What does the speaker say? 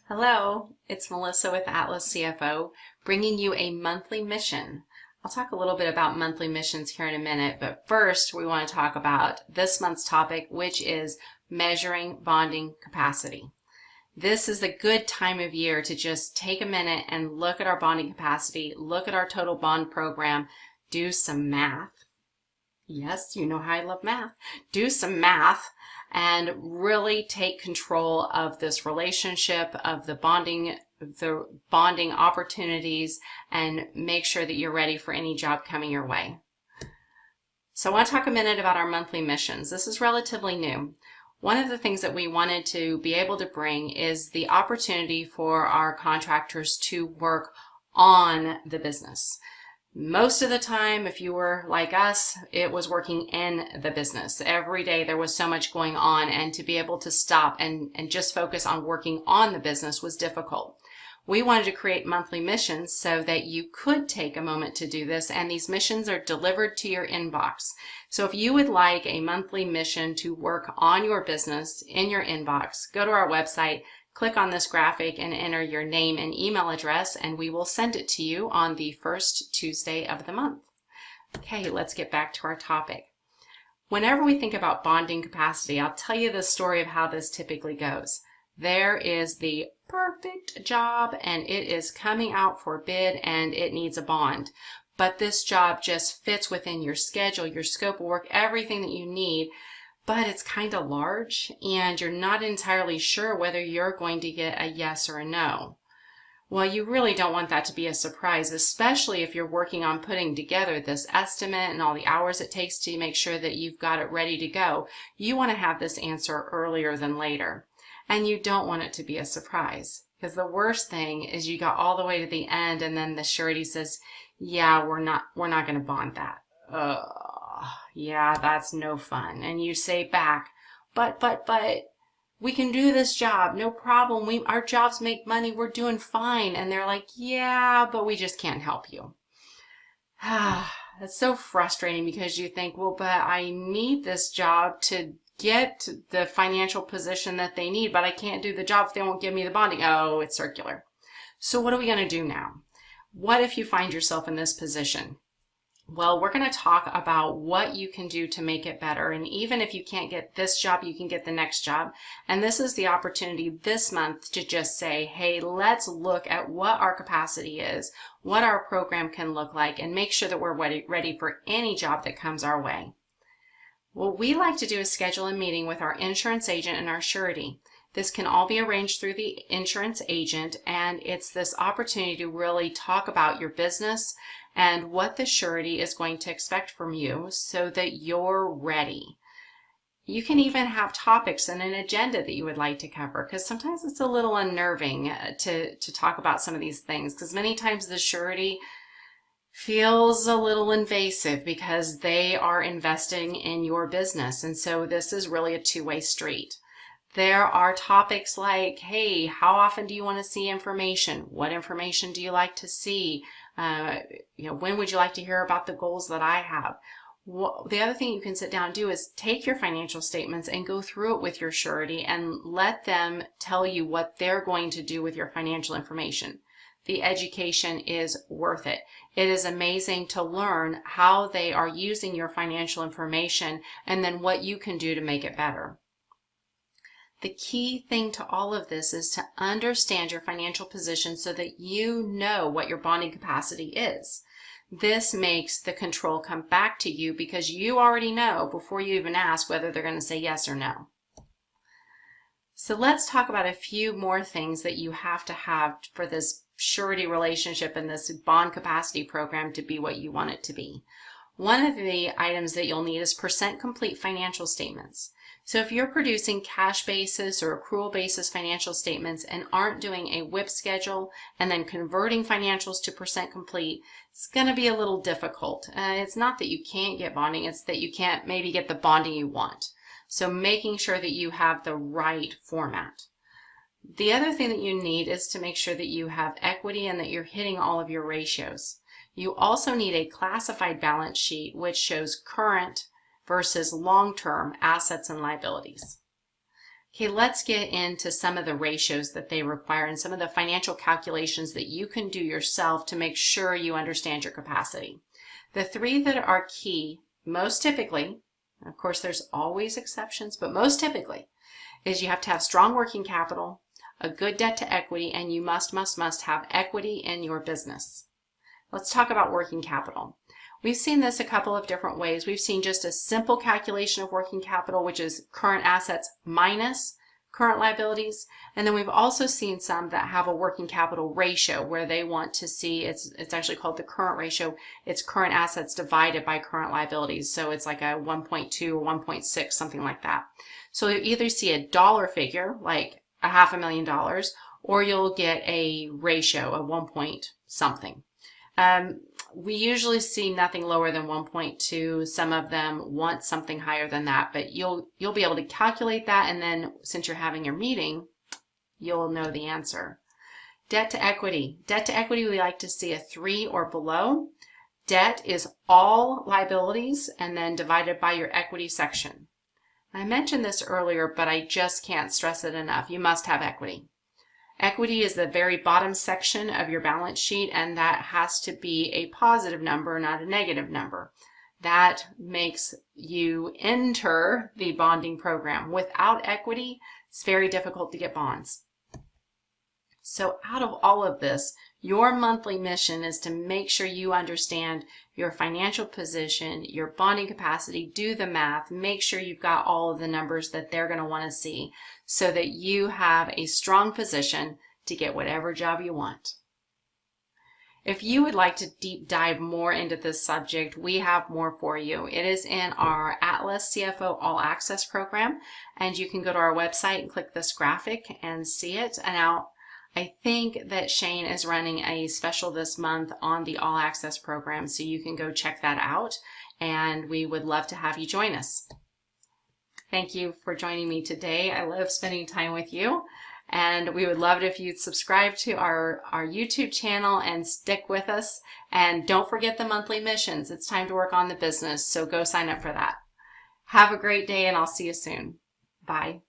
Hello, it's Melissa with Atlas CFO, bringing you a monthly mission. I'll talk a little bit about monthly missions here in a minute, but first we want to talk about this month's topic, which is measuring bonding capacity. This is a good time of year to just take a minute and look at our bonding capacity, look at our total bond program, do some math. Yes, you know how I love math. Do some math and really take control of this relationship, of the bonding opportunities, and make sure that you're ready for any job coming your way. So I want to talk a minute about our monthly missions. This is relatively new. One of the things that we wanted to be able to bring is the opportunity for our contractors to work on the business. Most of the time, if you were like us, it was working in the business. Every day there was so much going on, and to be able to stop and just focus on working on the business was difficult. We wanted to create monthly missions so that you could take a moment to do this, and these missions are delivered to your inbox. So if you would like a monthly mission to work on your business in your inbox, go to our website, click on this graphic and enter your name and email address, and we will send it to you on the first Tuesday of the month. Okay, let's get back to our topic. Whenever we think about bonding capacity, I'll tell you the story of how this typically goes. There is the perfect job and it is coming out for bid and it needs a bond. But this job just fits within your schedule, your scope of work, everything that you need. But it's kind of large and you're not entirely sure whether you're going to get a yes or a no. Well, you really don't want that to be a surprise, especially if you're working on putting together this estimate and all the hours it takes to make sure that you've got it ready to go. You want to have this answer earlier than later. And you don't want it to be a surprise, because the worst thing is you got all the way to the end and then the surety says, yeah, we're not going to bond that. Yeah, that's no fun. And you say back, but we can do this job, no problem. Our jobs make money, we're doing fine. And they're like, yeah, but we just can't help you. That's so frustrating, because you think, well, but I need this job to get the financial position that they need, but I can't do the job if they won't give me the bonding. Oh, it's circular. So what are we going to do now? What if you find yourself in this position? Well, we're going to talk about what you can do to make it better. And even if you can't get this job, you can get the next job. And this is the opportunity this month to just say, hey, let's look at what our capacity is, what our program can look like, and make sure that we're ready for any job that comes our way. What we like to do is schedule a meeting with our insurance agent and our surety. This can all be arranged through the insurance agent, and it's this opportunity to really talk about your business and what the surety is going to expect from you so that you're ready. You can even have topics and an agenda that you would like to cover, because sometimes it's a little unnerving to talk about some of these things, because many times the surety feels a little invasive because they are investing in your business. And so this is really a two-way street. There are topics like, hey, how often do you want to see information? What information do you like to see? When would you like to hear about the goals that I have? The other thing you can sit down and do is take your financial statements and go through it with your surety and let them tell you what they're going to do with your financial information. The education is worth it. It is amazing to learn how they are using your financial information and then what you can do to make it better. The key thing to all of this is to understand your financial position so that you know what your bonding capacity is. This makes the control come back to you because you already know before you even ask whether they're going to say yes or no. So let's talk about a few more things that you have to have for this surety relationship and this bond capacity program to be what you want it to be. One of the items that you'll need is percent complete financial statements. So if you're producing cash basis or accrual basis financial statements and aren't doing a WIP schedule and then converting financials to percent complete, it's going to be a little difficult. It's not that you can't get bonding, it's that you can't maybe get the bonding you want. So making sure that you have the right format. The other thing that you need is to make sure that you have equity and that you're hitting all of your ratios. You also need a classified balance sheet which shows current versus long-term assets and liabilities. Okay, let's get into some of the ratios that they require and some of the financial calculations that you can do yourself to make sure you understand your capacity. The three that are key, most typically, of course there's always exceptions, but most typically, is you have to have strong working capital, a good debt to equity, and you must have equity in your business. Let's talk about working capital. We've seen this a couple of different ways. We've seen just a simple calculation of working capital, which is current assets minus current liabilities. And then we've also seen some that have a working capital ratio where they want to see, it's actually called the current ratio. It's current assets divided by current liabilities. So it's like a 1.2 or 1.6, something like that. So you either see a dollar figure, like $500,000, or you'll get a ratio of 1 point something. We usually see nothing lower than 1.2. Some of them want something higher than that, but you'll be able to calculate that, and then since you're having your meeting, you'll know the answer. Debt to equity. Debt to equity, we like to see a 3 or below. Debt is all liabilities and then divided by your equity section. I mentioned this earlier, but I just can't stress it enough. You must have equity. Equity is the very bottom section of your balance sheet, and that has to be a positive number, not a negative number. That makes you enter the bonding program. Without equity, it's very difficult to get bonds. So out of all of this, your monthly mission is to make sure you understand your financial position, your bonding capacity, do the math, make sure you've got all of the numbers that they're going to want to see so that you have a strong position to get whatever job you want. If you would like to deep dive more into this subject, we have more for you. It is in our Atlas CFO All Access program, and you can go to our website and click this graphic and see it. And now I think that Shane is running a special this month on the All Access program, so you can go check that out, and we would love to have you join us. Thank you for joining me today. I love spending time with you, and we would love it if you'd subscribe to our YouTube channel and stick with us. And don't forget the monthly missions. It's time to work on the business, so go sign up for that. Have a great day, and I'll see you soon. Bye.